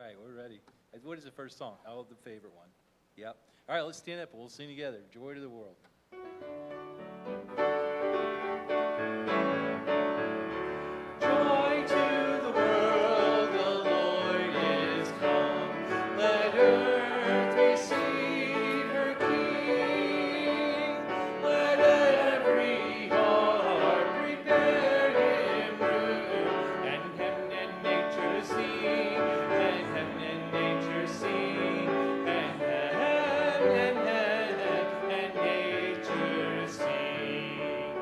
right, we're ready. What is the first song? Oh, the favorite one. Yep. All right, let's stand up and we'll sing together. Joy to the world. Joy to the world, the Lord is come. Let earth receive her King. Let every heart prepare him room. And heaven and nature sing. And heaven and nature sing. And heaven and nature sing.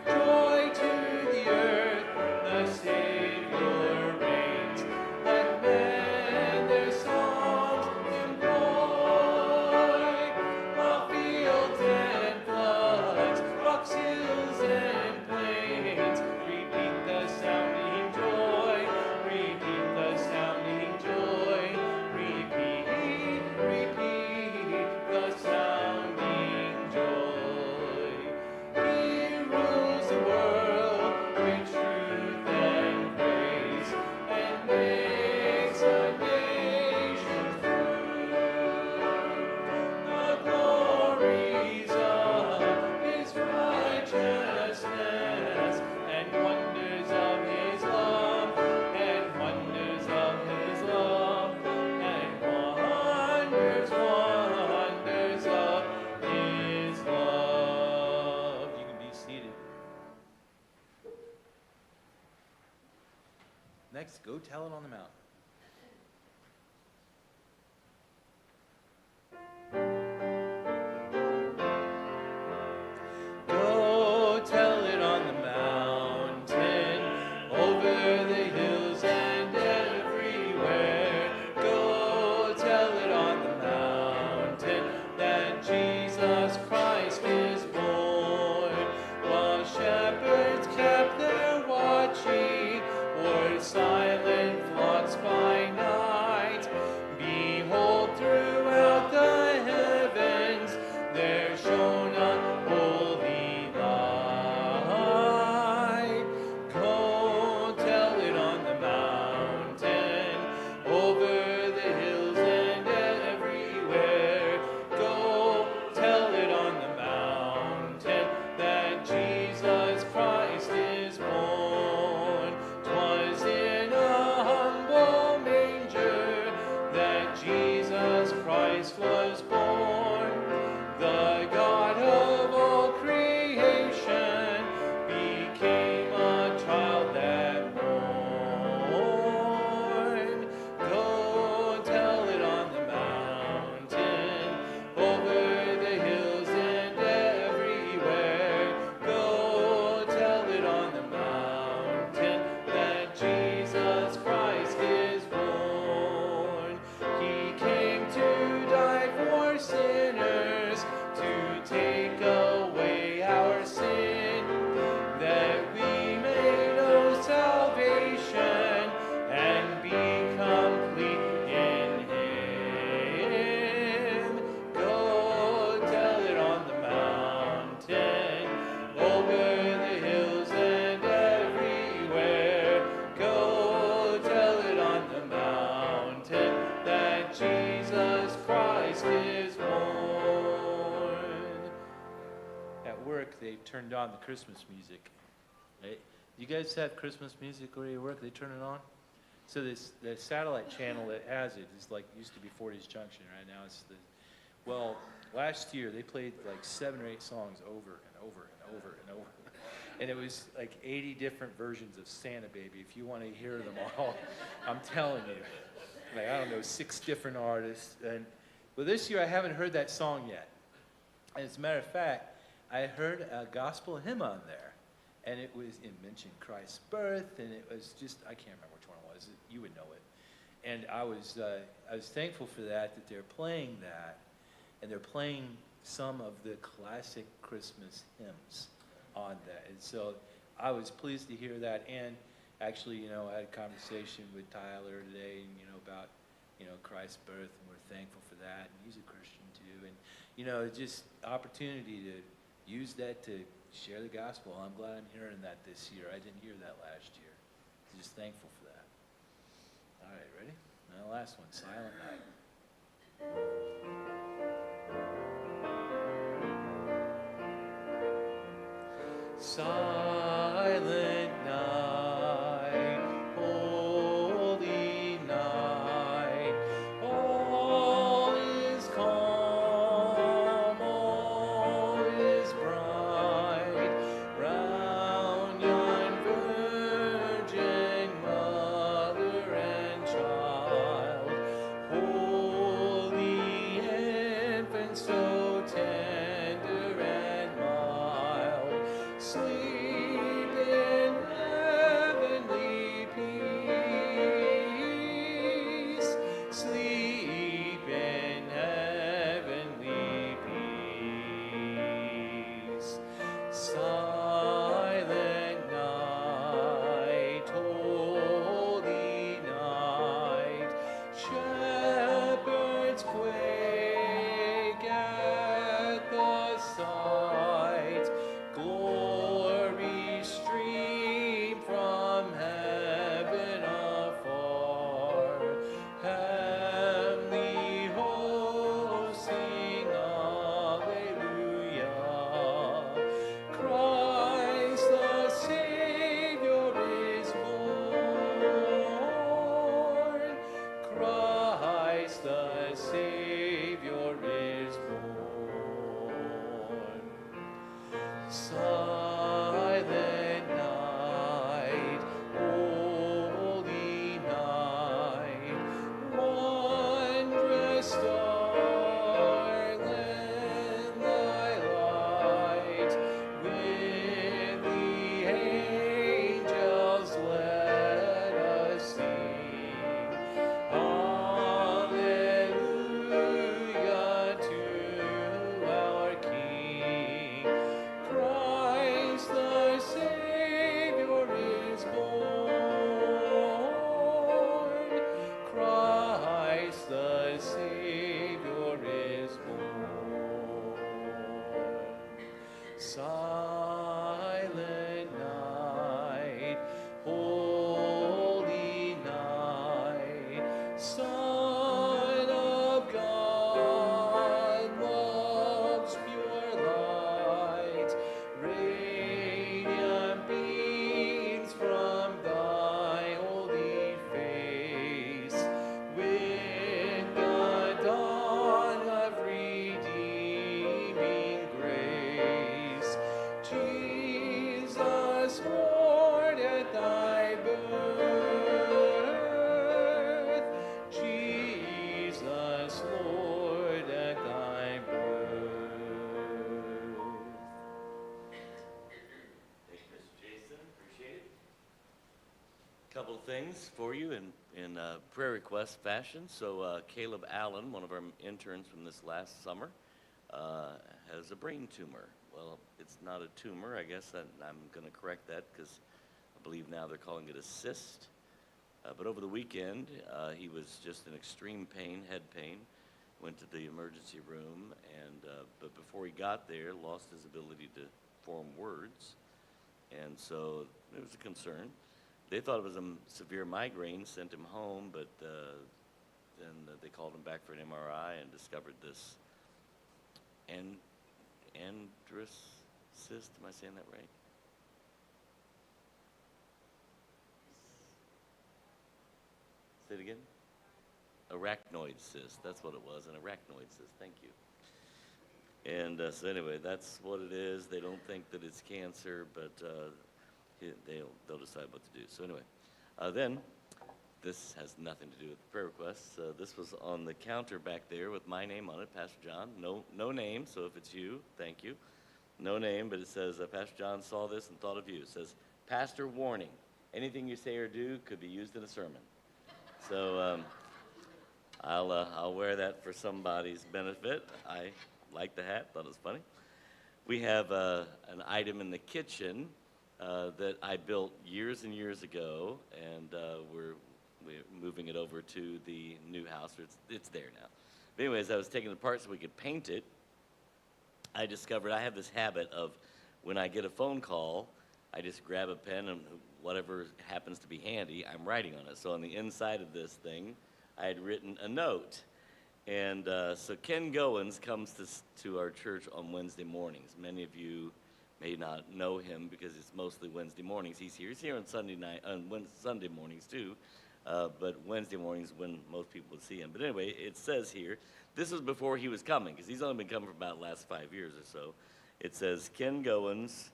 Joy to the earth, the Savior reigns. Let men their songs employ. While fields and floods, rocks, hills, and plains repeat the sounding joy. Repeat the sounding joy. Repeat, repeat the sounding joy. He rules the world with truth and grace, and makes our nations free. The glories of his righteousness, and wonders of his love, and wonders of his love, and wonders, wonders of his love. You can be seated. Next, Go Tell It on the Mountain. Go tell it on the mountain, over the hills and everywhere. Go tell it on the mountain, that Jesus Christ is born. While shepherds kept their watching, or silent flocks by night, behold, throughout the heavens there shone a holy light. Go tell it on the mountain, over the hills and everywhere. Go tell it on the mountain, that Jesus Christ is born. 'Twas in a humble manger that Jesus Christ was born. The God of all creation became a child that born. Go tell it on the mountain, over the hills and everywhere. Go tell it on the mountain, that Jesus Christ is born. He came to die for sinners, to take away our sin, that we may know salvation and be complete in him. Go tell it on the mountain, over the hills and everywhere. Go tell it on the mountain, that Jesus Christ is born. At work, they turned on the Christmas music. Right? You guys have Christmas music where you work? They turn it on? So the satellite channel that has it is like, used to be 40s Junction. Right now it's well, last year they played like 7 or 8 songs over and over and over and over. And it was like 80 different versions of Santa Baby. If you want to hear them all, I'm telling you. Like, I don't know, 6 different artists. Well, this year I haven't heard that song yet. And as a matter of fact, I heard a gospel hymn on there. And it mentioned Christ's birth, and it was just, I can't remember which one it was. You would know it. And I was thankful for that they're playing that. And they're playing some of the classic Christmas hymns on that. And so I was pleased to hear that. And actually, I had a conversation with Tyler today, about, Christ's birth, and we're thankful for that. And he's a Christian too. And, just opportunity to use that to share the gospel. I'm glad I'm hearing that this year. I didn't hear that last year. I'm just thankful for that. All right, ready? And the last one, Silent Night. Silent night, holy night, all is calm, all is bright, round yon virgin mother and child, holy infant so tender and mild, sleep in heavenly peace, sleep in heavenly peace. Silent night, holy night, shepherds quake at the sight, glory stream from heaven afar, heavenly hosts sing Alleluia. Christ the Savior is born. Christ the Savior is born. Silent night, holy night, wondrous star, lend thy light, with the angels let us sing. Alleluia to our King. Christ the Savior is born. Christ the Savior is born. Silent night, holy night, Son of God, love's pure light, radiant beams from thy holy face, with the dawn of redeeming grace. Jesus, Lord, at thy birth, Jesus, Lord, at thy birth. Thank you, Mr. Jason. Appreciate it. Couple of things for you in prayer request fashion. So Caleb Allen, one of our interns from this last summer, has a brain tumor. Well, it's not a tumor. I guess I'm going to correct that because I believe now they're calling it a cyst. But over the weekend, he was just in extreme pain, head pain, went to the emergency room, and but before he got there, lost his ability to form words. And so it was a concern. They thought it was a severe migraine, sent him home, but then they called him back for an MRI and discovered this androus cyst. Am I saying that right? Say it again? Arachnoid cyst. That's what it was, an arachnoid cyst. Thank you. And so anyway, that's what it is. They don't think that it's cancer, but they'll decide what to do. So anyway, then this has nothing to do with the prayer requests. This was on the counter back there with my name on it, Pastor John. No name, so if it's you, thank you. No name, but it says, Pastor John saw this and thought of you. It says, Pastor warning, anything you say or do could be used in a sermon. So I'll wear that for somebody's benefit. I like the hat, thought it was funny. We have an item in the kitchen that I built years and years ago, and we're moving it over to the new house. It's there now. But anyways, I was taking it apart so we could paint it. I discovered I have this habit of when I get a phone call, I just grab a pen and whatever happens to be handy, I'm writing on it. So on the inside of this thing, I had written a note. And so Ken Goins comes to our church on Wednesday mornings. Many of you may not know him because it's mostly Wednesday mornings. He's here on Sunday mornings too, but Wednesday mornings when most people would see him. But anyway, it says here, this was before he was coming, because he's only been coming for about the last 5 years or so. It says, Ken Goins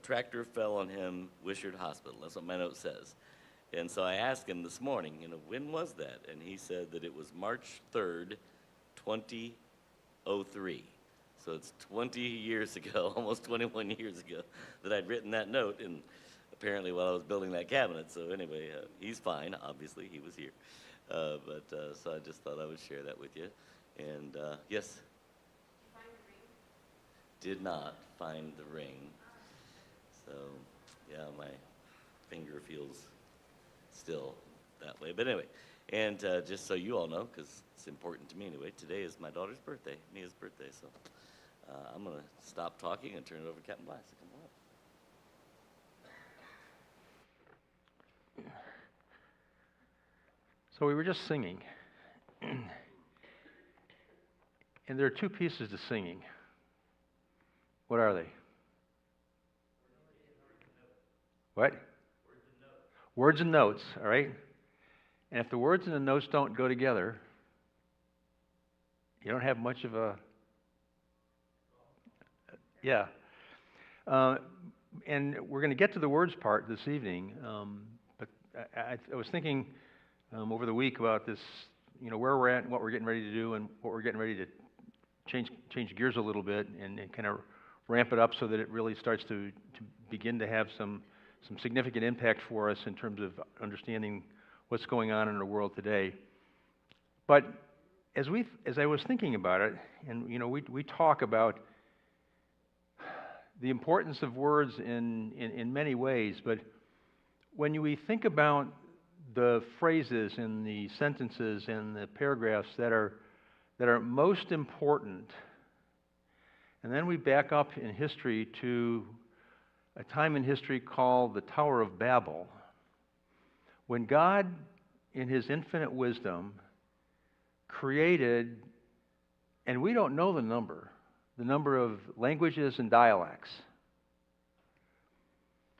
tractor fell on him, Wishart Hospital. That's what my note says. And so I asked him this morning, when was that? And he said that it was March 3rd, 2003. So it's 20 years ago, almost 21 years ago, that I'd written that note, and apparently while I was building that cabinet. So anyway, he's fine, obviously, he was here. So I just thought I would share that with you. And yes? Did not find the ring. So, yeah, my finger feels still that way. But anyway, and just so you all know, because it's important to me anyway, today is my daughter's birthday, Mia's birthday. So I'm going to stop talking and turn it over to Captain Blass to come on up. So we were just singing. And there are two pieces to singing. What are they? What? Words and notes, all right? And if the words and the notes don't go together, you don't have much of a... Yeah. And we're going to get to the words part this evening, but I was thinking over the week about this, where we're at and what we're getting ready to do and what we're getting ready to change gears a little bit and kind of ramp it up so that it really starts to begin to have some significant impact for us in terms of understanding what's going on in our world today. But as I was thinking about it, and we talk about the importance of words in many ways, but when we think about the phrases and the sentences and the paragraphs that are most important, and then we back up in history to a time in history called the Tower of Babel, when God, in His infinite wisdom, created, and we don't know the number of languages and dialects.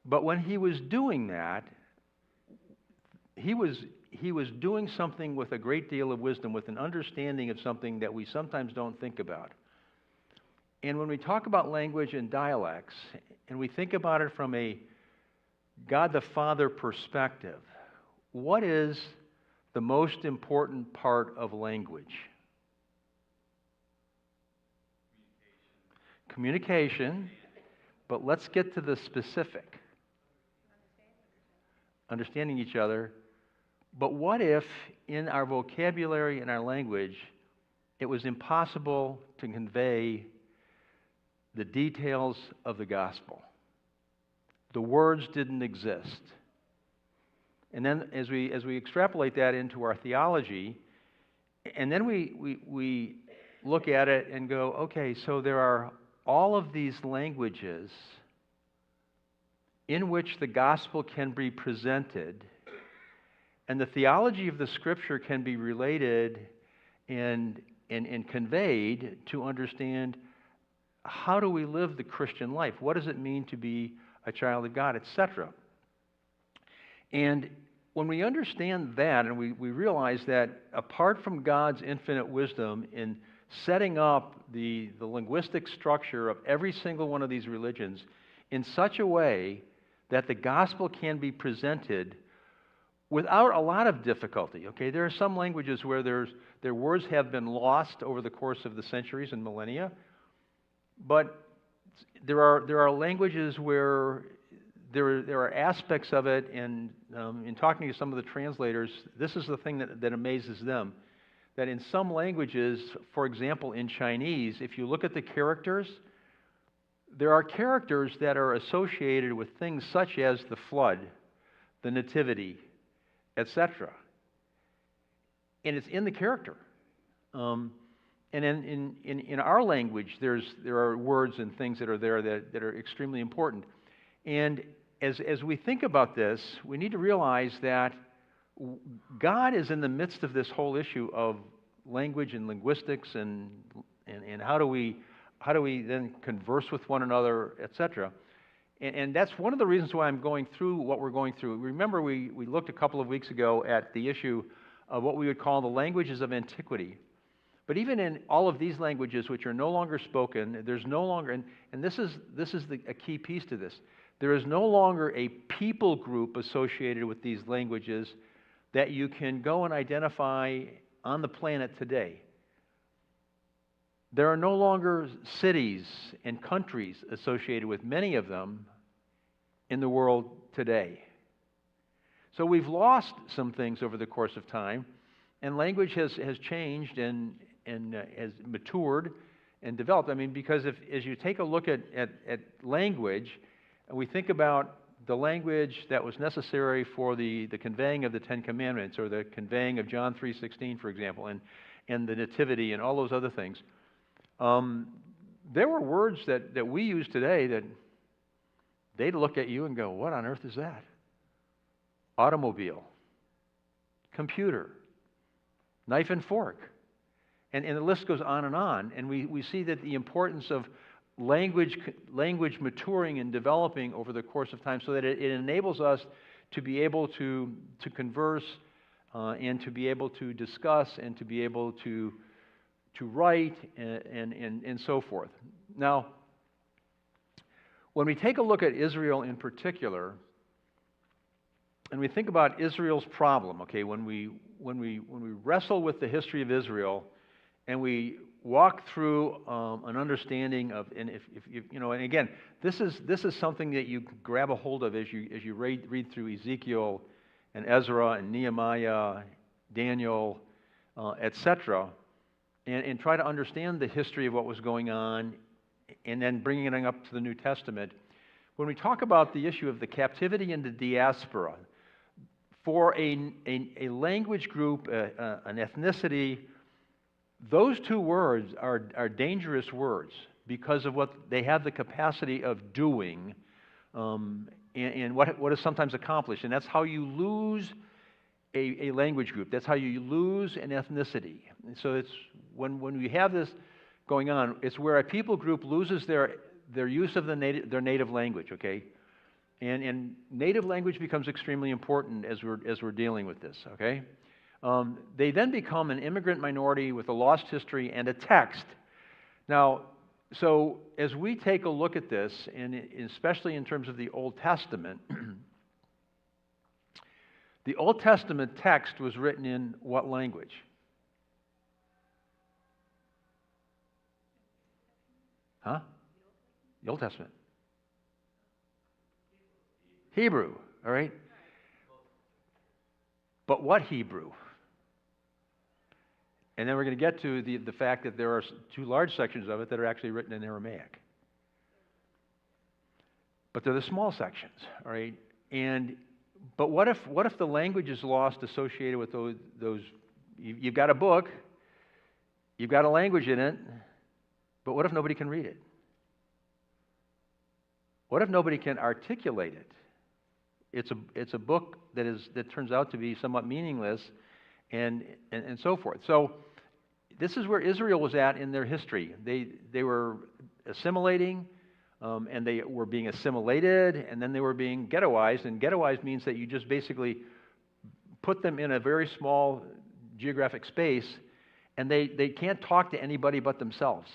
But when He was doing that, He was doing something with a great deal of wisdom, with an understanding of something that we sometimes don't think about. And when we talk about language and dialects, and we think about it from a God the Father perspective, what is the most important part of language? Communication. But let's get to the specific. Understanding each other. But what if in our vocabulary and our language, it was impossible to convey the details of the gospel? The words didn't exist. And then as we extrapolate that into our theology, and then we look at it and go, okay, so there are all of these languages in which the gospel can be presented, and the theology of the Scripture can be related and conveyed to understand how do we live the Christian life? What does it mean to be a child of God, etc.? And when we understand that and we realize that apart from God's infinite wisdom in setting up the linguistic structure of every single one of these religions in such a way that the gospel can be presented without a lot of difficulty. Okay, there are some languages where their words have been lost over the course of the centuries and millennia, but there are languages where there are aspects of it, and in talking to some of the translators, this is the thing that amazes them, that in some languages, for example in Chinese, if you look at the characters, there are characters that are associated with things such as the flood, the nativity, etc. And it's in the character. And in our language, there are words and things that are there that are extremely important. And as we think about this, we need to realize that God is in the midst of this whole issue of language and linguistics and how do we then converse with one another, etc. And that's one of the reasons why I'm going through what we're going through. Remember, we looked a couple of weeks ago at the issue of what we would call the languages of antiquity. But even in all of these languages which are no longer spoken, there's no longer, and this is a key piece to this, there is no longer a people group associated with these languages that you can go and identify on the planet today. There are no longer cities and countries associated with many of them in the world today. So we've lost some things over the course of time, and language has changed and has matured and developed. I mean, because as you take a look at language, and we think about the language that was necessary for the conveying of the Ten Commandments, or the conveying of John 3:16, for example, and the Nativity and all those other things, there were words that we use today that they'd look at you and go, what on earth is that? Automobile, computer, knife and fork. And the list goes on, and we see that the importance of language maturing and developing over the course of time, so that it enables us to be able to converse and to be able to discuss and to be able to write and so forth. Now, when we take a look at Israel in particular, and we think about Israel's problem, okay, when we wrestle with the history of Israel, and we walk through an understanding of, and if you know, and again, this is something that you grab a hold of as you read through Ezekiel and Ezra and Nehemiah, Daniel, etc., and try to understand the history of what was going on, and then bringing it up to the New Testament. When we talk about the issue of the captivity and the diaspora, for a language group, an ethnicity, those two words are dangerous words because of what they have the capacity of doing, and what is sometimes accomplished. And that's how you lose a language group. That's how you lose an ethnicity. And so it's when we have this going on, it's where a people group loses their use of their native language. Okay, and native language becomes extremely important as we're dealing with this. Okay. They then become an immigrant minority with a lost history and a text. Now, so as we take a look at this, and especially in terms of the Old Testament, the Old Testament text was written in what language? Huh? The Old Testament. Hebrew, all right? But what Hebrew? And then we're going to get to the fact that there are two large sections of it that are actually written in Aramaic. But they're the small sections, all right? But what if the language is lost associated with those? You've got a book, you've got a language in it, but what if nobody can read it? What if nobody can articulate it? It's a book that turns out to be somewhat meaningless, and so forth. So this is where Israel was at in their history. They were assimilating, and they were being assimilated, and then they were being ghettoized. And ghettoized means that you just basically put them in a very small geographic space, and they can't talk to anybody but themselves.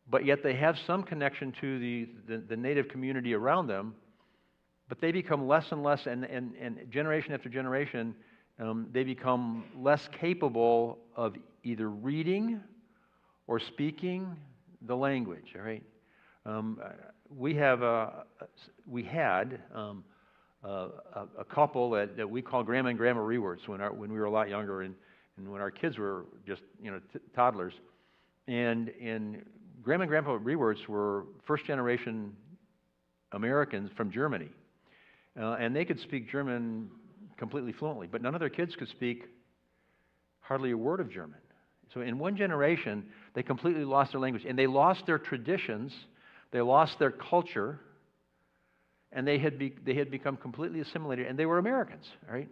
But yet they have some connection to the native community around them, but they become less and less, and generation after generation, they become less capable of either reading or speaking the language. All right, we had a couple that we call Grandma and Grandma Rewerts when we were a lot younger, and when our kids were just toddlers, and Grandma and Grandpa Rewerts were first generation Americans from Germany, and they could speak German completely fluently, but none of their kids could speak hardly a word of German. So in one generation, they completely lost their language, and they lost their traditions, they lost their culture, and they had become completely assimilated, and they were Americans, right?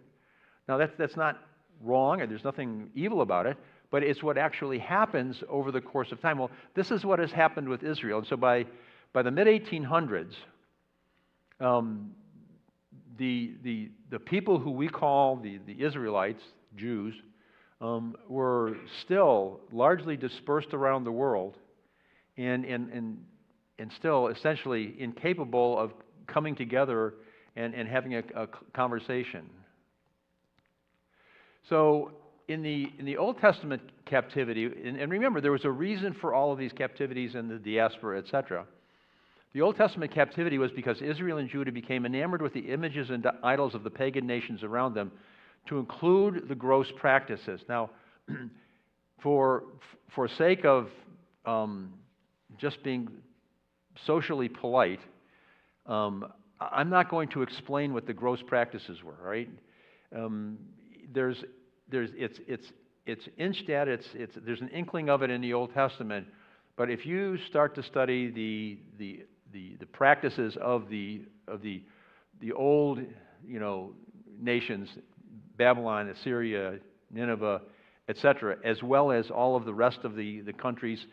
Now, that's not wrong, and there's nothing evil about it, but it's what actually happens over the course of time. Well, this is what has happened with Israel. And so by the mid-1800s, the people who we call the Israelites, Jews, were still largely dispersed around the world and still essentially incapable of coming together and having a conversation. So in the Old Testament captivity, and remember, there was a reason for all of these captivities and the diaspora, etc. The Old Testament captivity was because Israel and Judah became enamored with the images and idols of the pagan nations around them, to include the gross practices. Now, for sake of just being socially polite, I'm not going to explain what the gross practices were. Right? There's inched at. There's an inkling of it in the Old Testament, but if you start to study the practices of the old, nations, Babylon, Assyria, Nineveh, etc., as well as all of the rest of the countries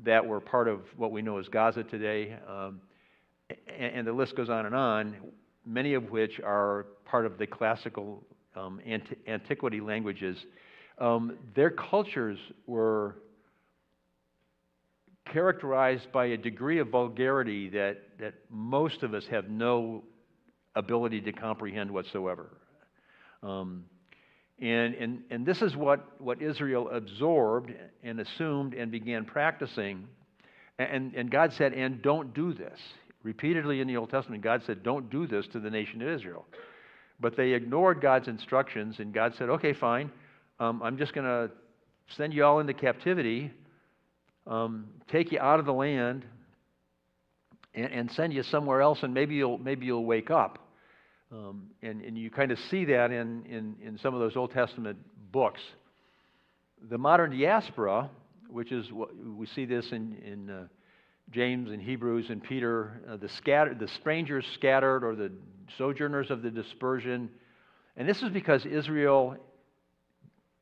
that were part of what we know as Gaza today, and the list goes on, many of which are part of the classical antiquity languages. Their cultures were characterized by a degree of vulgarity that most of us have no ability to comprehend whatsoever. And this is what Israel absorbed and assumed and began practicing. And God said, and don't do this. Repeatedly in the Old Testament, God said, don't do this to the nation of Israel. But they ignored God's instructions, and God said, okay, fine. I'm just going to send you all into captivity, take you out of the land, and send you somewhere else, and maybe you'll wake up. And you kind of see that in some of those Old Testament books. The modern diaspora, which is what we see this in James and Hebrews and Peter, the strangers scattered, or the sojourners of the dispersion. And this is because Israel,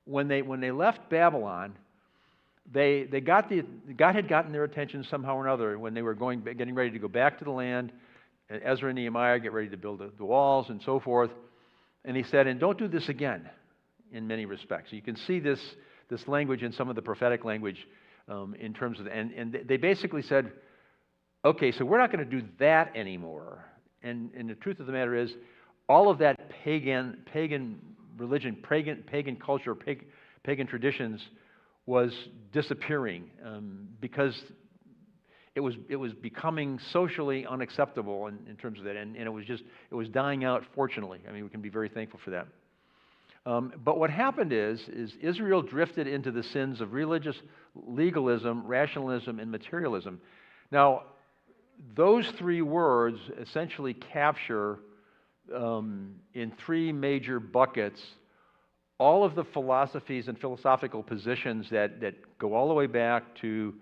when they left Babylon, God had gotten their attention somehow or another when they were getting ready to go back to the land. And Ezra and Nehemiah get ready to build the walls and so forth. And he said, and don't do this again, in many respects. You can see this language in some of the prophetic language in terms of, and they basically said, okay, so we're not going to do that anymore. And the truth of the matter is, all of that pagan religion, pagan culture, pagan traditions was disappearing because it was becoming socially unacceptable in terms of that, and it was dying out. Fortunately, I mean, we can be very thankful for that. But what happened is Israel drifted into the sins of religious legalism, rationalism, and materialism. Now, those three words essentially capture in three major buckets all of the philosophies and philosophical positions that go all the way back to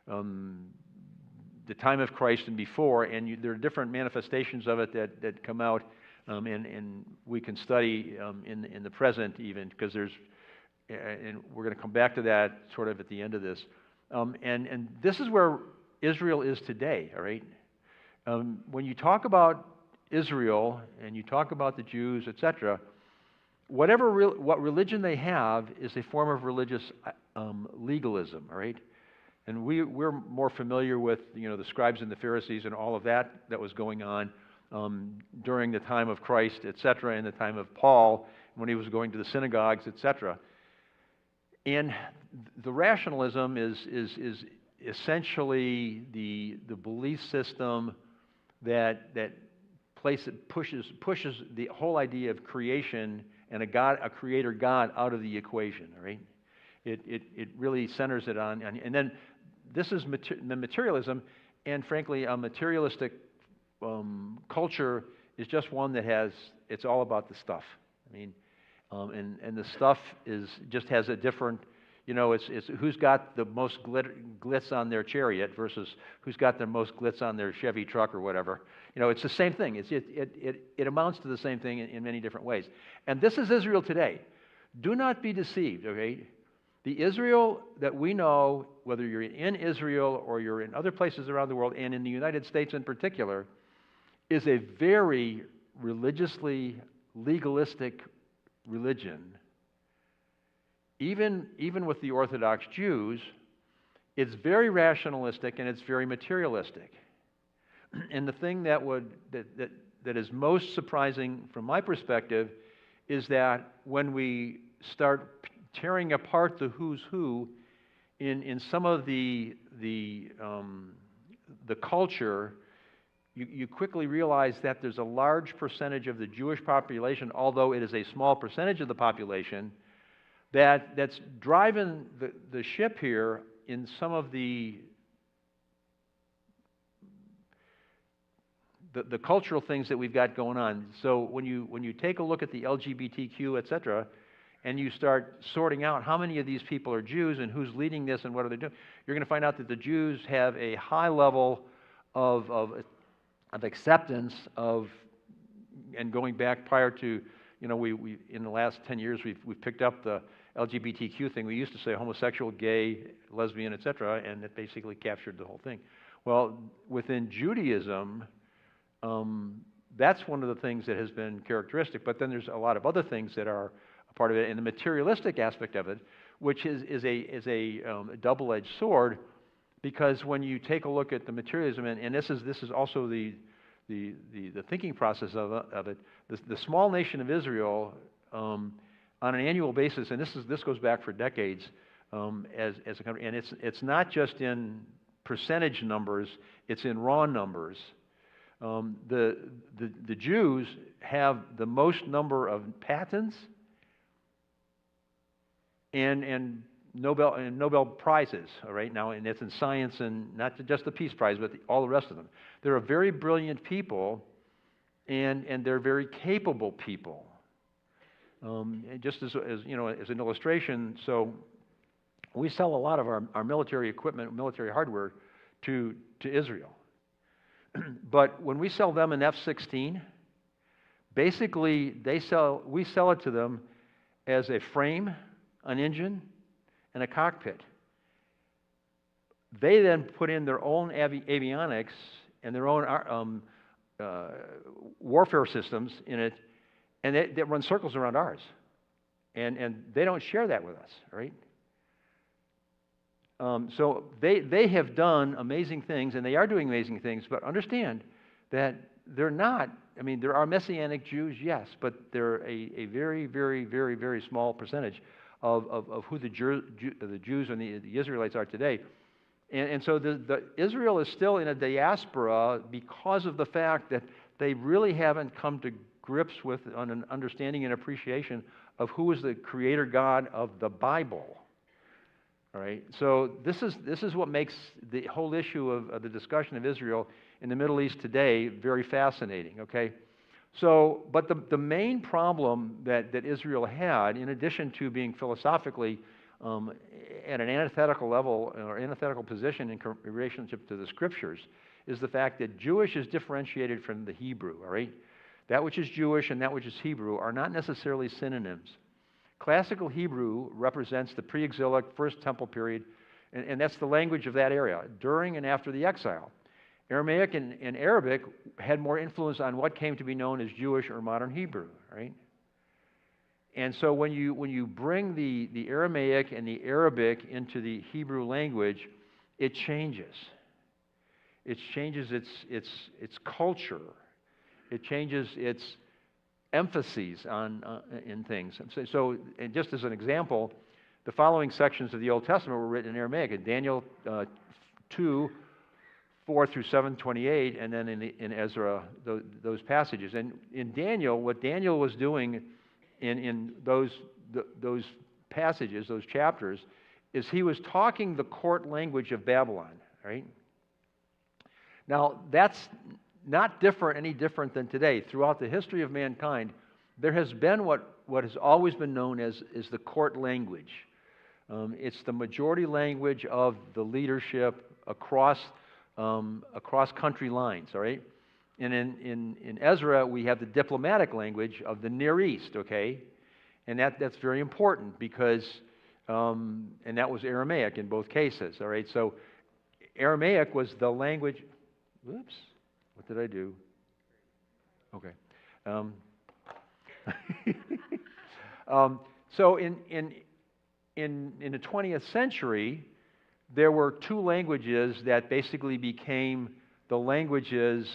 the time of Christ and before, and there are different manifestations of it that come out, and we can study in the present even, because and we're going to come back to that sort of at the end of this. And this is where Israel is today, all right? When you talk about Israel and you talk about the Jews, etc., what religion they have is a form of religious legalism, all right? And we're more familiar with the scribes and the Pharisees and all of that was going on during the time of Christ, etc., and the time of Paul when he was going to the synagogues, etc. And the rationalism is essentially the belief system that pushes the whole idea of creation and a creator God out of the equation, right? It really centers it on, and then this is materialism, and frankly, a materialistic culture is just one that it's all about the stuff. I mean, and the stuff just has a different You know, it's who's got the most glitz on their chariot versus who's got the most glitz on their Chevy truck or whatever. You know, it's the same thing. It amounts to the same thing in many different ways. And this is Israel today. Do not be deceived, okay? The Israel that we know, whether you're in Israel or you're in other places around the world, and in the United States in particular, is a very religiously legalistic religion. Even with the Orthodox Jews, it's very rationalistic and it's very materialistic. And the thing that is most surprising from my perspective is that when we start tearing apart the who's who in some of the culture, you quickly realize that there's a large percentage of the Jewish population, although it is a small percentage of the population, that's driving the ship here in some of the cultural things that we've got going on. So when you take a look at the LGBTQ, et cetera, and you start sorting out how many of these people are Jews and who's leading this and what are they doing, you're going to find out that the Jews have a high level of acceptance of, and going back prior to, you know, we in the last 10 years we've picked up the LGBTQ thing. We used to say homosexual, gay, lesbian, et cetera, and it basically captured the whole thing. Well, within Judaism, that's one of the things that has been characteristic, but then there's a lot of other things that are a part of it, and the materialistic aspect of it, which is a double-edged sword, because when you take a look at the materialism, and this is also the thinking process of it, the small nation of Israel, on an annual basis, and this goes back for decades, as a country, and it's not just in percentage numbers, it's in raw numbers. The Jews have the most number of patents and Nobel prizes, all right, now, and it's in science, and not just the Peace Prize, but all the rest of them. They're a very brilliant people, and they're very capable people. Just as you know, as an illustration, so we sell a lot of our military equipment, military hardware to Israel. But when we sell them an F-16, basically we sell it to them as a frame, an engine, and a cockpit. They then put in their own avionics and their own warfare systems in it, and they run circles around ours. And they don't share that with us, right? So they have done amazing things, and they are doing amazing things, but understand that they're not, I mean, there are Messianic Jews, yes, but they're a very, very, very, very small percentage of who the Jews and the Israelites are today. And so the Israel is still in a diaspora because of the fact that they really haven't come to grips with an understanding and appreciation of who is the creator God of the Bible. All right, so this is what makes the whole issue of the discussion of Israel in the Middle East today very fascinating, okay? So, but the main problem that Israel had, in addition to being philosophically at an antithetical level or antithetical position in relationship to the Scriptures, is the fact that Jewish is differentiated from the Hebrew, all right? That which is Jewish and that which is Hebrew are not necessarily synonyms. Classical Hebrew represents the pre-exilic First Temple period, and that's the language of that area, during and after the exile. Aramaic and Arabic had more influence on what came to be known as Jewish or modern Hebrew, right? And so when you bring the Aramaic and the Arabic into the Hebrew language, it changes. It changes its culture. It changes its emphases in things. So and just as an example, the following sections of the Old Testament were written in Aramaic. In Daniel 2, 4 through 7:28, and then in Ezra, those passages. And in Daniel, what Daniel was doing in those passages, those chapters, is he was talking the court language of Babylon, right? Now, that's not any different than today. Throughout the history of mankind, there has been what has always been known as the court language. It's the majority language of the leadership across country lines, all right? And in Ezra, we have the diplomatic language of the Near East, okay? And that's very important because, and that was Aramaic in both cases, all right? So Aramaic was the language, whoops, what did I do? Okay. So in the 20th century, there were two languages that basically became the languages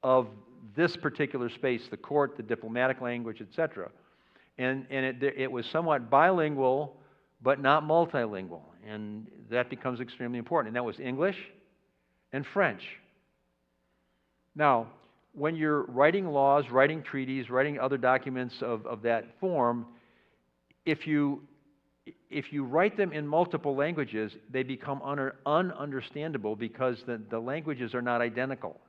of this particular space, the court, the diplomatic language, etc. And it was somewhat bilingual, but not multilingual. And that becomes extremely important. And that was English and French. Now, when you're writing laws, writing treaties, writing other documents of that form, if you write them in multiple languages, they become ununderstandable because the languages are not identical.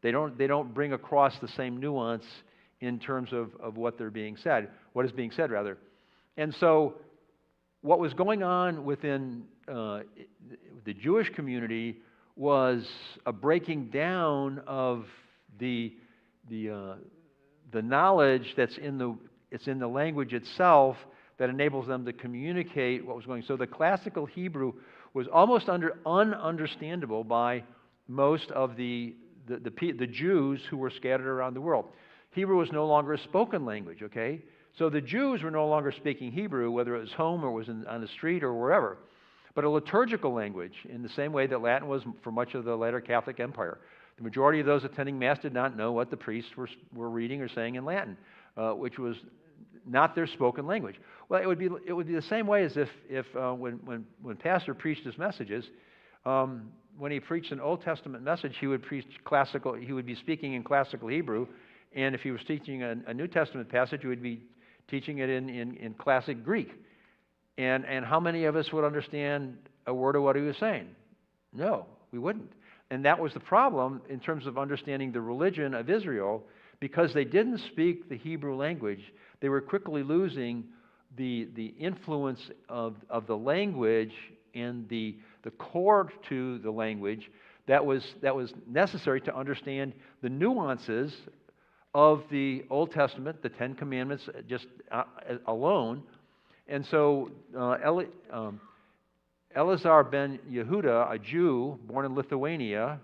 They don't bring across the same nuance in terms of what is being said. And so what was going on within the Jewish community was a breaking down of the knowledge that's in the language itself that enables them to communicate what was going on. So the classical Hebrew was almost ununderstandable by most of the Jews who were scattered around the world. Hebrew was no longer a spoken language, okay? So the Jews were no longer speaking Hebrew, whether it was home or was on the street or wherever, but a liturgical language in the same way that Latin was for much of the later Catholic Empire. The majority of those attending Mass did not know what the priests were reading or saying in Latin, which was not their spoken language. Well, it would be the same way as if when Pastor preached his messages, when he preached an Old Testament message, he would be speaking in classical Hebrew, and if he was teaching a New Testament passage, he would be teaching it in classic Greek. And how many of us would understand a word of what he was saying? No, we wouldn't. And that was the problem in terms of understanding the religion of Israel. Because they didn't speak the Hebrew language, they were quickly losing the influence of the language and the core to the language that was necessary to understand the nuances of the Old Testament, the Ten Commandments just alone. And so Eleazar ben Yehuda, a Jew born in Lithuania,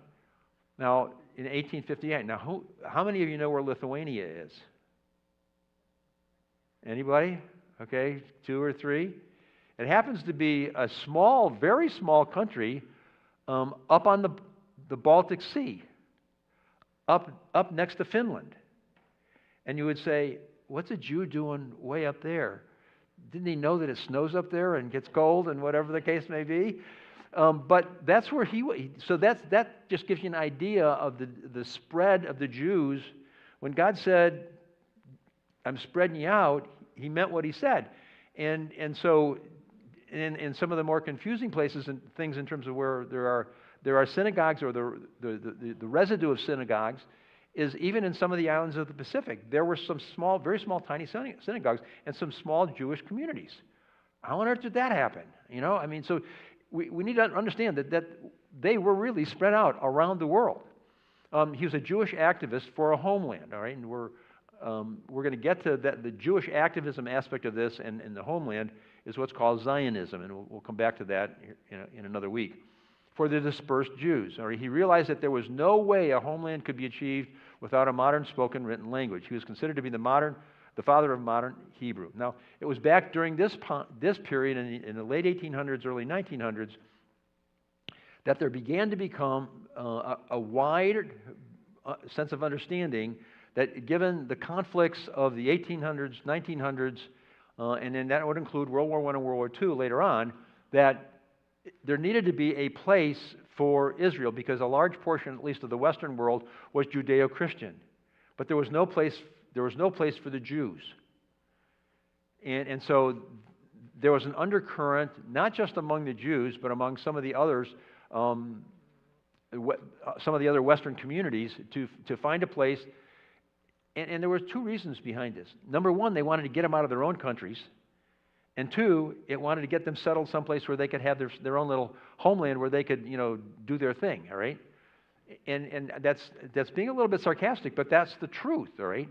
now in 1858. Now, how many of you know where Lithuania is? Anybody? Okay, 2 or 3. It happens to be a small, very small country up on the Baltic Sea, up next to Finland. And you would say, what's a Jew doing way up there? Didn't he know that it snows up there and gets cold and whatever the case may be? But that's where so that just gives you an idea of the spread of the Jews. When God said, I'm spreading you out, he meant what he said. And so in some of the more confusing places and things in terms of where there are synagogues or the residue of synagogues is even in some of the islands of the Pacific. There were some small, very small, tiny synagogues and some small Jewish communities. How on earth did that happen? So we need to understand that they were really spread out around the world. He was a Jewish activist for a homeland, all right? And we're going to get to that. The Jewish activism aspect of this and the homeland is what's called Zionism, and we'll come back to that in another week. For the dispersed Jews, all right? He realized that there was no way a homeland could be achieved without a modern spoken written language. He was considered to be the father of modern Hebrew. Now, it was back during this period in the late 1800s, early 1900s, that there began to become a wide sense of understanding that given the conflicts of the 1800s, 1900s, and then that would include World War I and World War II later on, that there needed to be a place for Israel because a large portion, at least of the Western world, was Judeo-Christian. But there was no place for the Jews. And so there was an undercurrent, not just among the Jews, but among some of the others, some of the other Western communities, to find a place. And there were 2 reasons behind this. Number one, they wanted to get them out of their own countries. And two, it wanted to get them settled someplace where they could have their own little homeland where they could, do their thing, all right? And that's being a little bit sarcastic, but that's the truth, all right?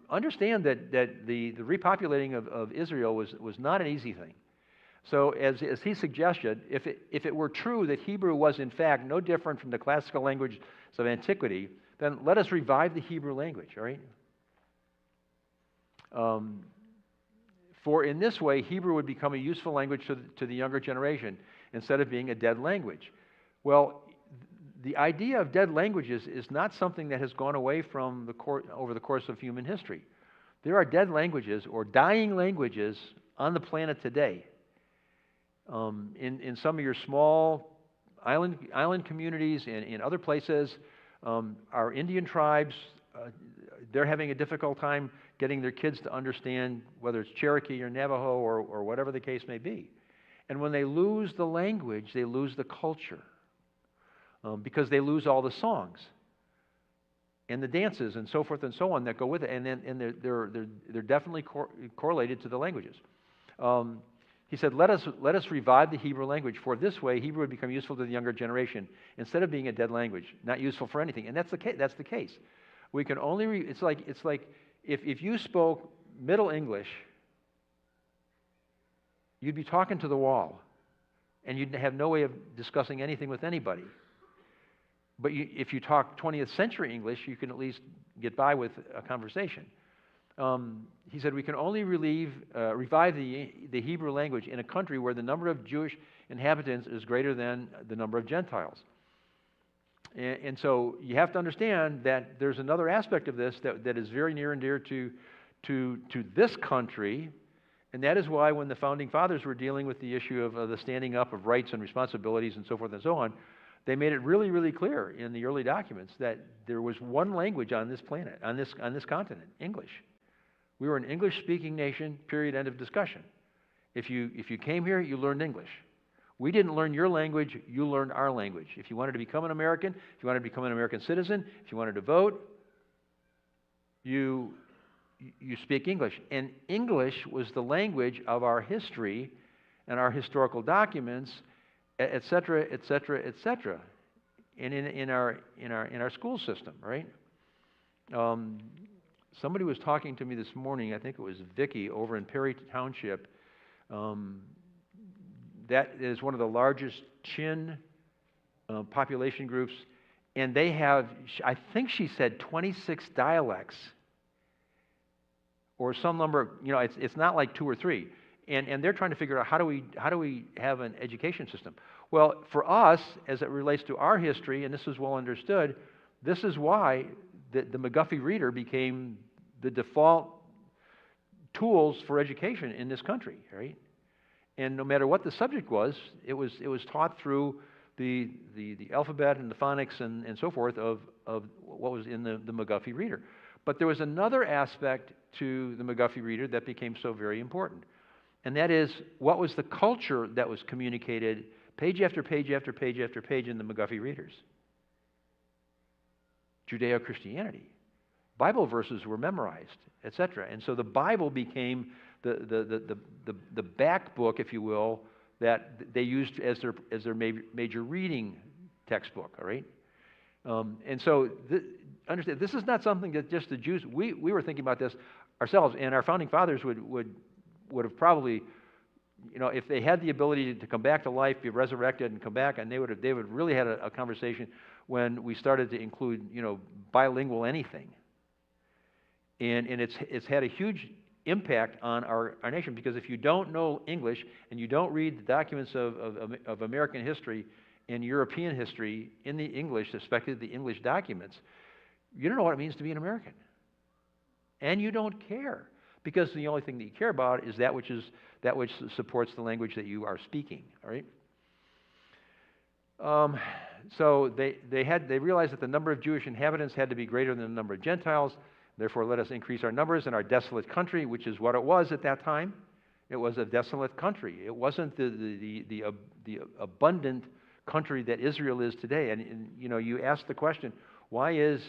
Understand that the repopulating of Israel was not an easy thing. So as he suggested, if it were true that Hebrew was in fact no different from the classical languages of antiquity, then let us revive the Hebrew language, all right? For in this way, Hebrew would become a useful language to the younger generation instead of being a dead language. Well, the idea of dead languages is not something that has gone away from over the course of human history. There are dead languages or dying languages on the planet today. In some of your small island communities and in other places, our Indian tribes, they're having a difficult time getting their kids to understand whether it's Cherokee or Navajo or whatever the case may be. And when they lose the language, they lose the culture because they lose all the songs and the dances and so forth and so on that go with it. And they're definitely correlated to the languages. He said, let us revive the Hebrew language, for this way Hebrew would become useful to the younger generation instead of being a dead language, not useful for anything. And that's the case. We can only it's like if you spoke Middle English, you'd be talking to the wall, and you'd have no way of discussing anything with anybody. But if you talk 20th century English, you can at least get by with a conversation. He said, we can only revive the Hebrew language in a country where the number of Jewish inhabitants is greater than the number of Gentiles. And so you have to understand that there's another aspect of this that is very near and dear to this country, and that is why when the Founding Fathers were dealing with the issue of the standing up of rights and responsibilities and so forth and so on, they made it really, really clear in the early documents that there was one language on this planet, on this continent, English. We were an English-speaking nation, period, end of discussion. If you came here, you learned English. We didn't learn your language, you learned our language. If you wanted to become an American, if you wanted to become an American citizen, if you wanted to vote, you speak English. And English was the language of our history and our historical documents, et cetera, et cetera, et cetera, and in our school system, right? Somebody was talking to me this morning, I think it was Vicky over in Perry Township. That is one of the largest Chin population groups, and they have, I think she said 26 dialects, or some number, it's not like 2 or 3. And they're trying to figure out how do we have an education system. Well, for us, as it relates to our history, and this is well understood, this is why the McGuffey Reader became the default tools for education in this country, right? And no matter what the subject was, it was taught through the alphabet and the phonics and so forth of what was in the McGuffey Reader. But there was another aspect to the McGuffey Reader that became so very important. And that is, what was the culture that was communicated page after page after page after page in the McGuffey Readers? Judeo-Christianity. Bible verses were memorized, etc. And so the Bible became the back book, if you will, that they used as their major reading textbook, all right? And so understand, this is not something that just the Jews, we were thinking about this ourselves, and our Founding Fathers would have probably, if they had the ability to come back to life, be resurrected and come back, and they would really had a conversation when we started to include, bilingual anything. And it's had a huge impact on our nation, because if you don't know English and you don't read the documents of American history and European history in the English, especially the English documents, you don't know what it means to be an American. And you don't care, because the only thing that you care about is that which supports the language that you are speaking, all right? So they realized that the number of Jewish inhabitants had to be greater than the number of Gentiles. Therefore, let us increase our numbers in our desolate country, which is what it was at that time. It was a desolate country. It wasn't the abundant country that Israel is today. And you ask the question, why is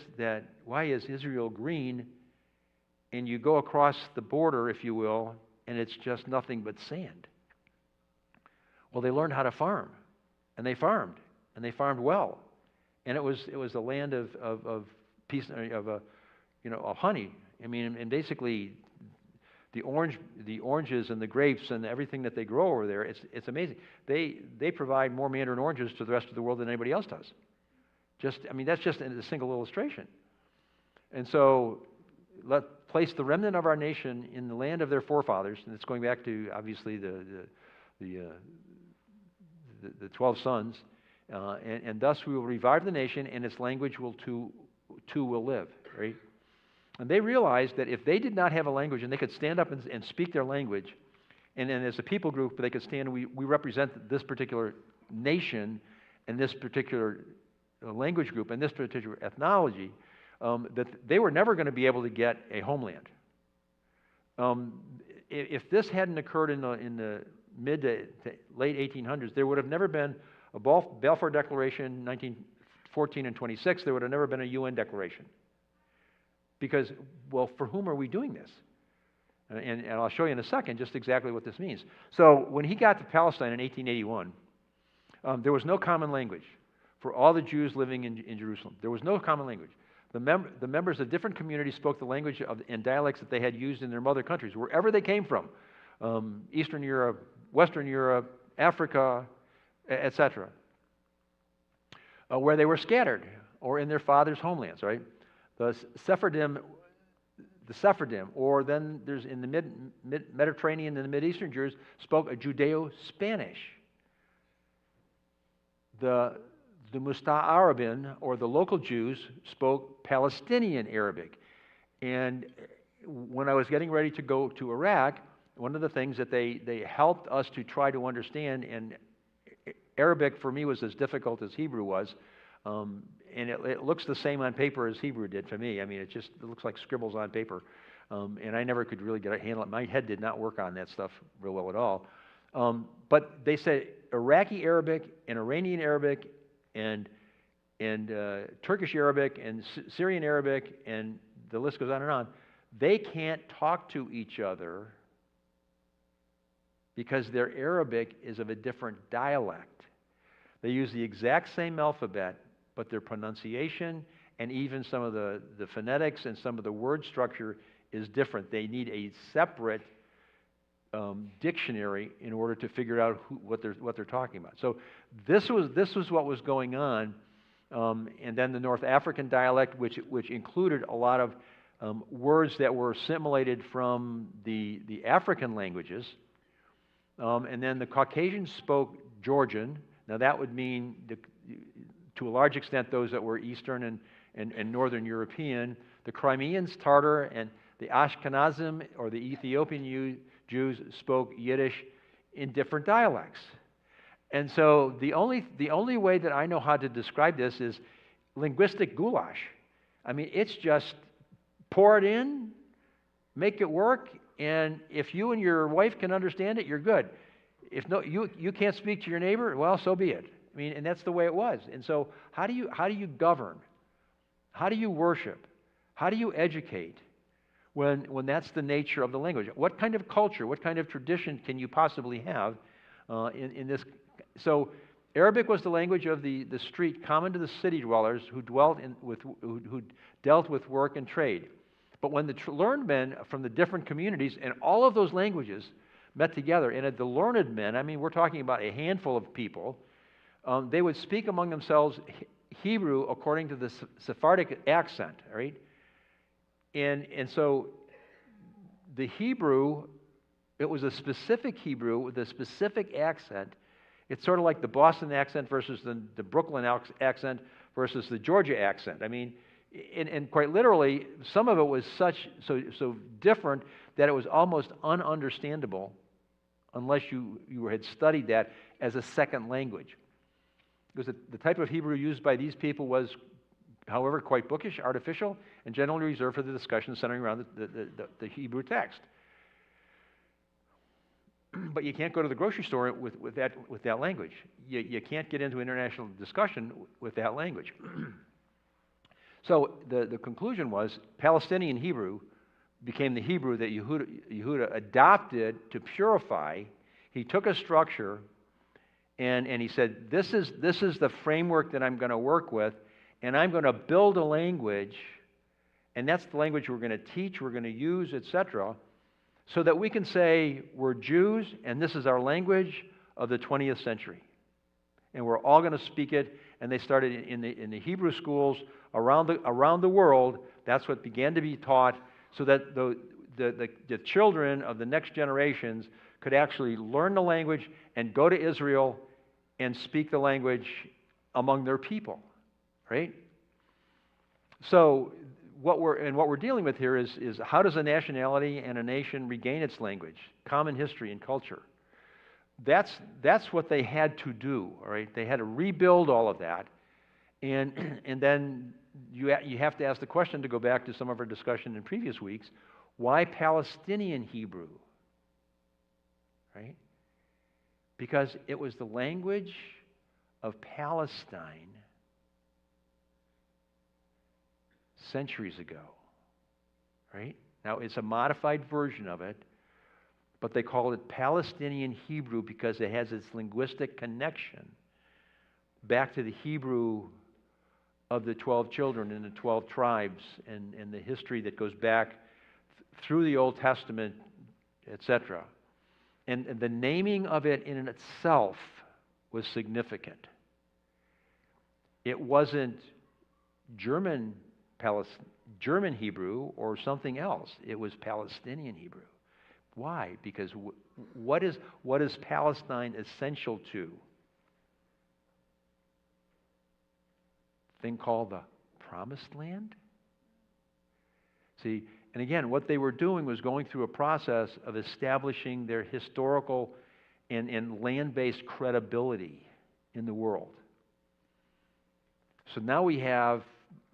Israel green? And you go across the border, if you will, and it's just nothing but sand. Well, they learned how to farm, and they farmed well, and it was a land of peace, of honey. I mean, and basically, the oranges and the grapes and everything that they grow over there, it's amazing. They provide more mandarin oranges to the rest of the world than anybody else does. That's just a single illustration. And so, let's place the remnant of our nation in the land of their forefathers, and it's going back to obviously the 12 sons, and thus we will revive the nation, and its language will will live, right? And they realized that if they did not have a language, and they could stand up and speak their language, and then as a people group, they could stand, we represent this particular nation, and this particular language group, and this particular ethnology, that they were never going to be able to get a homeland. If this hadn't occurred in the mid to late 1800s, there would have never been a Balfour Declaration, 1914 and 26. There would have never been a UN declaration. Because, well, for whom are we doing this? And I'll show you in a second just exactly what this means. So when he got to Palestine in 1881, there was no common language for all the Jews living in Jerusalem. There was no common language. The members of different communities spoke the language and dialects that they had used in their mother countries, wherever they came from. Eastern Europe, Western Europe, Africa, etc. Where they were scattered, or in their fathers' homelands, right? The Sephardim, or then there's in the Mediterranean and the Mid-Eastern Jews, spoke a Judeo-Spanish. The Musta'arabin, or the local Jews, spoke Palestinian Arabic. And when I was getting ready to go to Iraq, one of the things that they helped us to try to understand, and Arabic for me was as difficult as Hebrew was, and it looks the same on paper as Hebrew did to me. I mean, it looks like scribbles on paper, and I never could really get a handle on it. My head did not work on that stuff real well at all. But they said Iraqi Arabic and Iranian Arabic and Turkish Arabic and Syrian Arabic, and the list goes on and on. They can't talk to each other because their Arabic is of a different dialect. They use the exact same alphabet, but their pronunciation and even some of the phonetics and some of the word structure is different. They need a separate dictionary in order to figure out what they're talking about. So this was what was going on, and then the North African dialect, which included a lot of words that were assimilated from the African languages, and then the Caucasians spoke Georgian. Now that would mean, to a large extent, those that were Eastern and Northern European. The Crimeans, Tartar, and the Ashkenazim, or the Ethiopian Jews, spoke Yiddish in different dialects. And so the only way that I know how to describe this is linguistic goulash. I mean, it's just pour it in, make it work, and if you and your wife can understand it, you're good. If no, you can't speak to your neighbor, well, so be it. I mean, and that's the way it was. And so how do you govern? How do you worship? How do you educate when that's the nature of the language? What kind of culture, what kind of tradition can you possibly have in this? So Arabic was the language of the street, common to the city dwellers who dealt with work and trade. But when the learned men from the different communities and all of those languages met together, and the learned men, I mean, we're talking about a handful of people, they would speak among themselves Hebrew according to the Sephardic accent, right? And so the Hebrew, it was a specific Hebrew with a specific accent. It's sort of like the Boston accent versus the Brooklyn accent versus the Georgia accent. I mean, and quite literally, some of it was so different that it was almost ununderstandable unless you had studied that as a second language. Because the type of Hebrew used by these people was, however, quite bookish, artificial, and generally reserved for the discussion centering around the Hebrew text. But you can't go to the grocery store with that language. You can't get into international discussion with that language. So the conclusion was Palestinian Hebrew became the Hebrew that Yehuda adopted to purify. He took a structure and he said, this is the framework that I'm going to work with, and I'm going to build a language, and that's the language we're going to teach, we're going to use, etc., so that we can say we're Jews and this is our language of the 20th century. And we're all going to speak it, and they started in the Hebrew schools around the world. That's what began to be taught, so that the children of the next generations could actually learn the language and go to Israel and speak the language among their people, right? So what we're dealing with here is how does a nationality and a nation regain its language, common history and culture? That's what they had to do, all right? They had to rebuild all of that, and then you have to ask the question, to go back to some of our discussion in previous weeks, why Palestinian Hebrew, right? Because it was the language of Palestine centuries ago, right? Now, it's a modified version of it, but they call it Palestinian Hebrew because it has its linguistic connection back to the Hebrew of the 12 children and the 12 tribes, and the history that goes back through the Old Testament, etc. And the naming of it in itself was significant. It wasn't German Hebrew or something else. It was Palestinian Hebrew. Why? Because what is Palestine essential to? Thing called the Promised Land? See, and again, what they were doing was going through a process of establishing their historical and land-based credibility in the world. So now we have,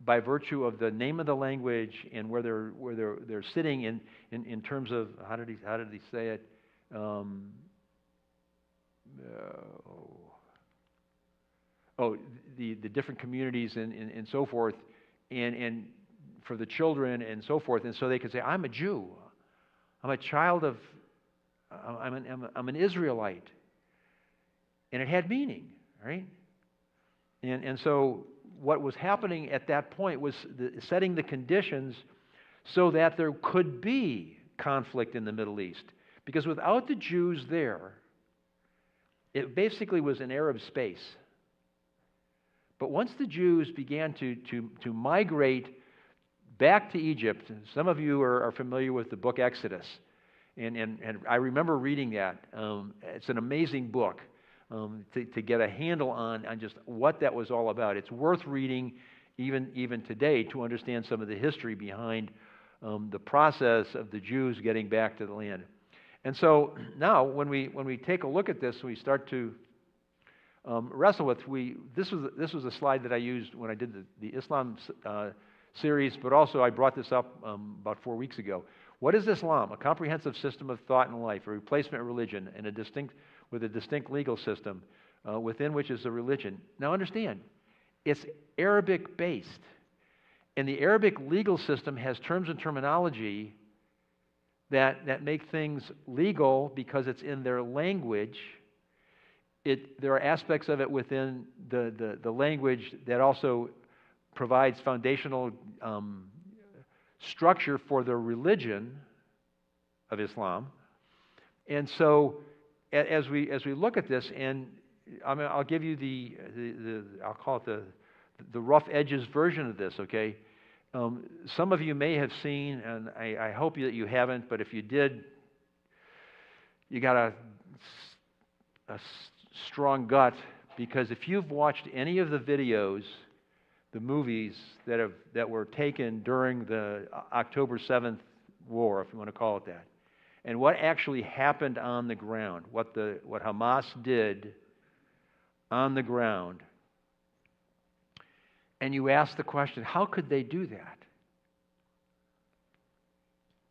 by virtue of the name of the language and where they're sitting in terms of, how did he say it? The different communities and so forth, and for the children and so forth, and so they could say, I'm a Jew, I'm a child of, I'm an Israelite, and it had meaning, right? And so what was happening at that point was setting the conditions so that there could be conflict in the Middle East, because without the Jews there, it basically was an Arab space. But once the Jews began to migrate back to Egypt, some of you are familiar with the book Exodus, and I remember reading that. It's an amazing book to get a handle on just what that was all about. It's worth reading even today to understand some of the history behind the process of the Jews getting back to the land. And so now when we take a look at this, we start to wrestle with, this was a slide that I used when I did the Islam series, but also I brought this up about 4 weeks ago. What is Islam? A comprehensive system of thought and life, a replacement religion, and with a distinct legal system within which is a religion. Now understand, it's Arabic based, and the Arabic legal system has terms and terminology that make things legal because it's in their language. There are aspects of it within the language that also provides foundational structure for the religion of Islam. And so as we look at this, and I'll give you I'll call it the rough edges version of this, okay? Some of you may have seen, and I hope that you haven't, but if you did, you got a strong gut, because if you've watched any of the videos, the movies that were taken during the October 7th war, if you want to call it that, and what actually happened on the ground, what Hamas did on the ground, and you ask the question, how could they do that?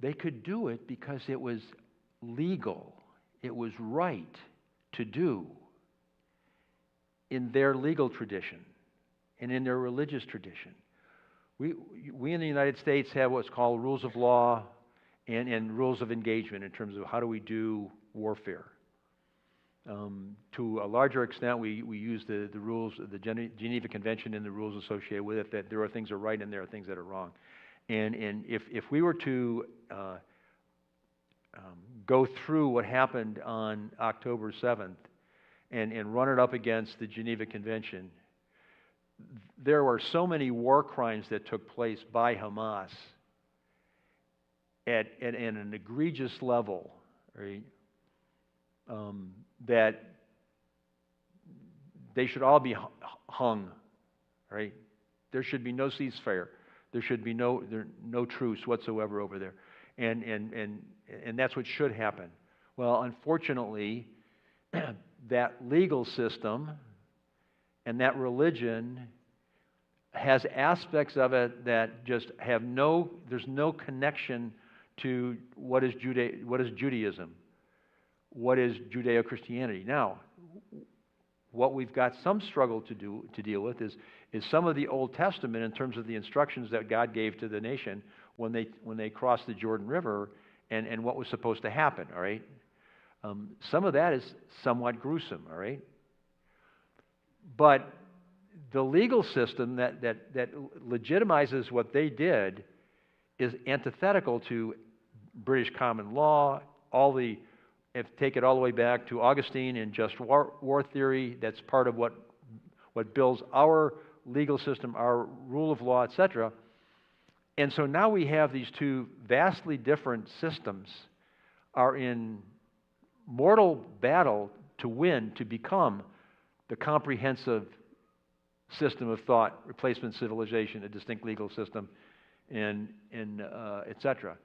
They could do it because it was legal, it was right to do in their legal tradition and in their religious tradition. We in the United States have what's called rules of law and rules of engagement in terms of how do we do warfare. To a larger extent, we use the rules, the Geneva Convention and the rules associated with it, that there are things that are right and there are things that are wrong. And if we were to go through what happened on October 7th and run it up against the Geneva Convention, there were so many war crimes that took place by Hamas at an egregious level, right? That they should all be hung, right? There should be no ceasefire. There should be no truce whatsoever over there, and that's what should happen. Well, unfortunately, that legal system and that religion has aspects of it that just have there's no connection to what is Judaism, what is Judeo-Christianity. Now, what we've got some struggle to deal with is some of the Old Testament in terms of the instructions that God gave to the nation when they crossed the Jordan River and what was supposed to happen, all right? Some of that is somewhat gruesome, all right? But the legal system that legitimizes what they did is antithetical to British common law, take it all the way back to Augustine and just war theory. That's part of what builds our legal system, our rule of law, etc. And so now we have these two vastly different systems are in mortal battle to win, to become the comprehensive system of thought, replacement civilization, a distinct legal system, and etc.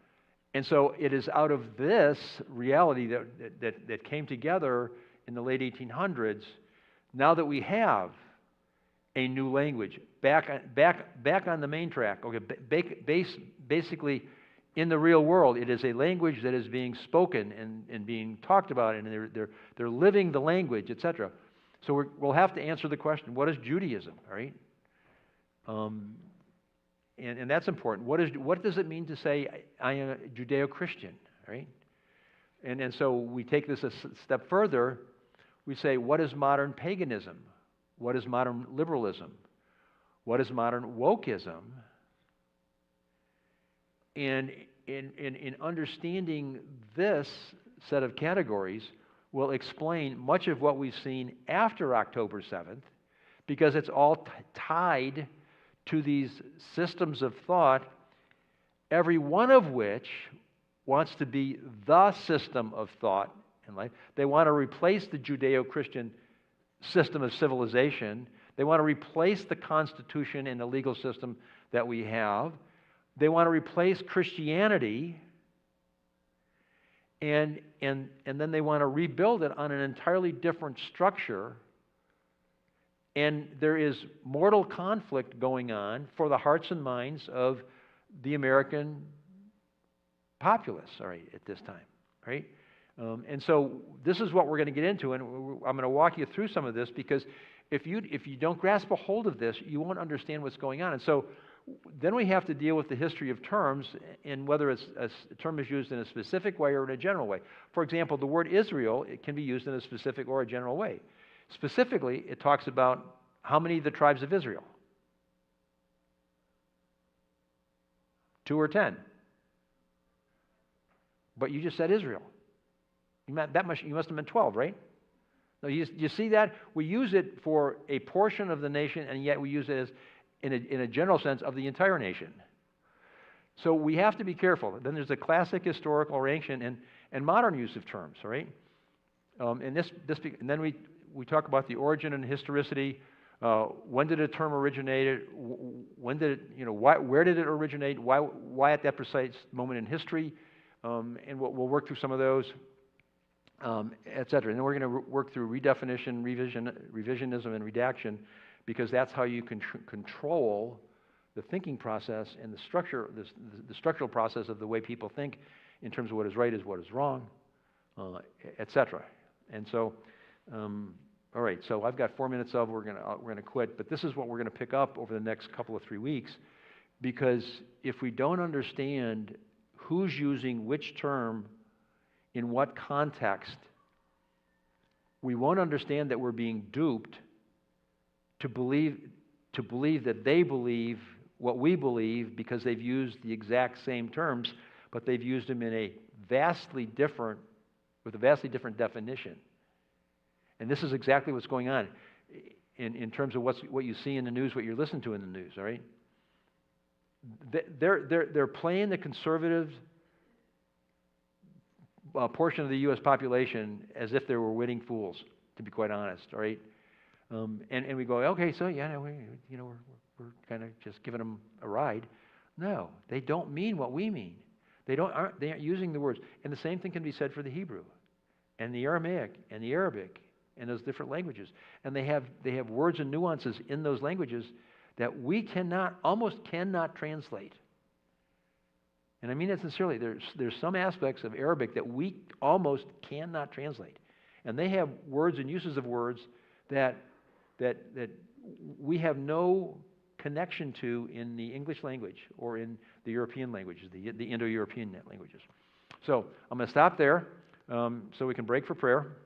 And so it is out of this reality that came together in the late 1800s, now that we have a new language, back on the main track, okay, basically in the real world, it is a language that is being spoken and being talked about, and they're living the language, etc. So we'll have to answer the question, what is Judaism, all right? And that's important. What does it mean to say, I am a Judeo-Christian, right? And so we take this a step further. We say, what is modern paganism? What is modern liberalism? What is modern wokeism? And in understanding this set of categories will explain much of what we've seen after October 7th, because it's all tied to these systems of thought, every one of which wants to be the system of thought in life. They want to replace the Judeo-Christian system of civilization. They want to replace the Constitution and the legal system that we have. They want to replace Christianity, and then they want to rebuild it on an entirely different structure. And there is mortal conflict going on for the hearts and minds of the American populace, all right, at this time, right? And so this is what we're going to get into, and I'm going to walk you through some of this, because if you don't grasp a hold of this, you won't understand what's going on. And so then we have to deal with the history of terms and whether a term is used in a specific way or in a general way. For example, the word Israel, it can be used in a specific or a general way. Specifically, it talks about how many of the tribes of Israel? 2 or 10. But you just said Israel. You must have meant 12, right? No, you see that? We use it for a portion of the nation, and yet we use it as in a general sense of the entire nation. So we have to be careful. Then there's a classic historical, ancient, and modern use of terms, all right? And then we talk about the origin and historicity. When did a term originate? When did it, where did it originate? Why at that precise moment in history? And we'll work through some of those, et cetera. And then we're going to work through redefinition, revisionism, and redaction, because that's how you can control the thinking process and the structural process of the way people think in terms of what is right is what is wrong, et cetera. And so, all right, so I've got 4 minutes of, we're gonna quit, but this is what we're gonna pick up over the next couple of 3 weeks, because if we don't understand who's using which term in what context, we won't understand that we're being duped to believe that they believe what we believe because they've used the exact same terms, but they've used them in a with a vastly different definition. And this is exactly what's going on in terms of what you see in the news, what you're listening to in the news, all right? They're playing the conservative portion of the U.S. population as if they were witting fools, to be quite honest, all right? And we go, okay, so yeah, we're kind of just giving them a ride. No, they don't mean what we mean. They aren't using the words. And the same thing can be said for the Hebrew and the Aramaic and the Arabic and those different languages. And they have words and nuances in those languages that we almost cannot translate. And I mean that sincerely. There's some aspects of Arabic that we almost cannot translate. And they have words and uses of words that we have no connection to in the English language or in the European languages, the Indo-European languages. So I'm going to stop there so we can break for prayer.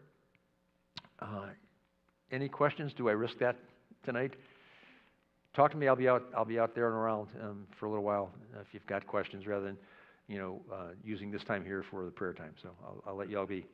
Any questions? Do I risk that tonight? Talk to me. I'll be out there and around for a little while if you've got questions, rather than using this time here for the prayer time. So I'll let you all be.